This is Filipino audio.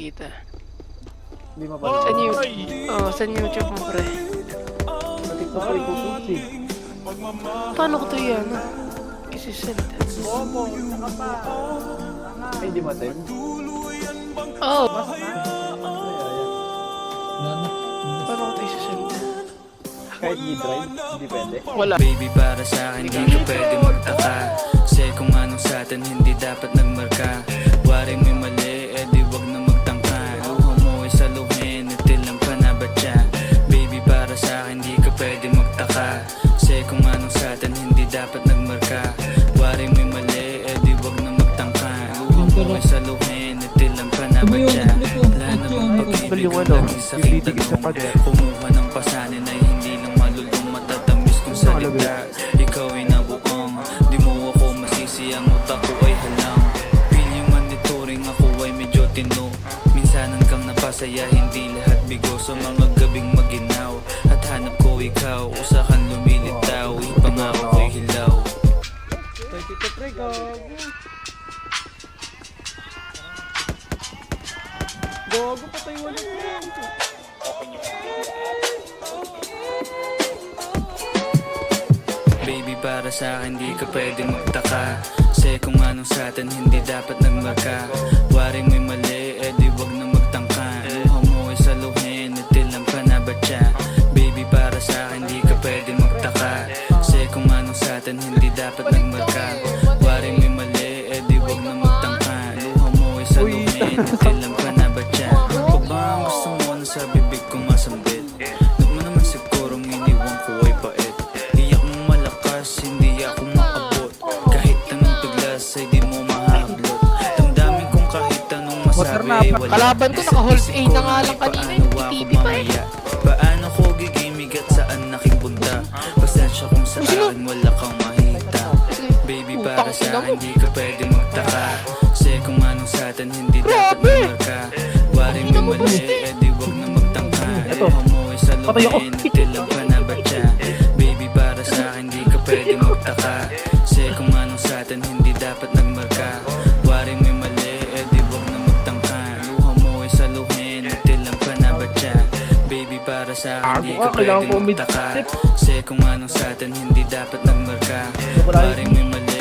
kita. Hindi mapala. Saan yung... Oh, saan yung YouTube mo, pre? Sa TikTok pa rin kusunod eh. Paano ko ito yan? Isisend. Bobo, saka pa. Ay, hindi matin. Oh! Basta na. Paano ko ito isisend? Kahit i-drive, hindi pwede. Wala. Baby, para sa akin di ka pwede magtaka. Kasi kung anong sa atin hindi dapat nagmarka. Wari mo'y mali, eh di wag na magtangka. Luha mo ay saluhin, itilang pa na ba siya? Baby, para sa akin di ka pwede magtaka. Kasi kung anong sa atin hindi dapat nagmarka. Wari mo'y mali, eh di wag na magtangka. Luha mo ay saluhin, itilang pa na ba siya? Wala namang pag-ibig ang laging sakit tanong. Kumuha ng pasanin ay hindi lang malulong matatamis kung salita. Ikaw ay nabuong, di mo ako masisi, ang utak ko ay halang. Feel yung monitoring, ako ay medyo tino. Minsanan kang napasaya, hindi lahat bigo. Sa mga gabing maginaw, at hanap ko ikaw. Usakan lumilitaw, ipangako ko'y hilaw. Tito pre, gago. Gago, patay wala pre. Baby, para sa akin di ka pwede magtaka. Kasi kung anong sa atin hindi dapat nagmarka. Wari mo'y mali, eh di wag na magtangka. Luha mo ay saluhin, itilang ka na ba siya? Baby, para sa akin di ka pwede magtaka. Kasi kung anong sa atin hindi dapat nagmarka. Wari mo'y mali, eh di wag na magtangka. Luha mo ay saluhin, itilang ka na ba siya? Pag ba ang gusto mo na sa bibig ko masambit? Huwag mo naman sigurong iniwan ko ay pait. Di ako malakas, hindi ako maabot. Kahit anong tuglas ay di mo mahablot. Damdamin kong kahit anong masabi ay wala. Kalaban ko, naka-hold A na nga lang kanina. TV pa eh. Paano ko gigimig at saan aking punta? Pasensya kung sa akin wala kang mahita. Baby, para sa akin di ka pwede magtaka. Kasi kung anong sa atin hindi dapat magmarka. Wari mo mali, eh di wag na magtangka. Luha mo ay saluhin, itilang ka na ba siya? Baby, para sa akin di ka pwede magtaka. Kasi kung anong sa atin hindi dapat nagmarka. Wari mo mali, eh di wag na magtangka. Luha mo ay saluhin, itilang ka na ba siya? Baby, para sa akin di ka pwede magtaka. Kasi kung anong sa atin hindi dapat nagmarka. Wari mo mali,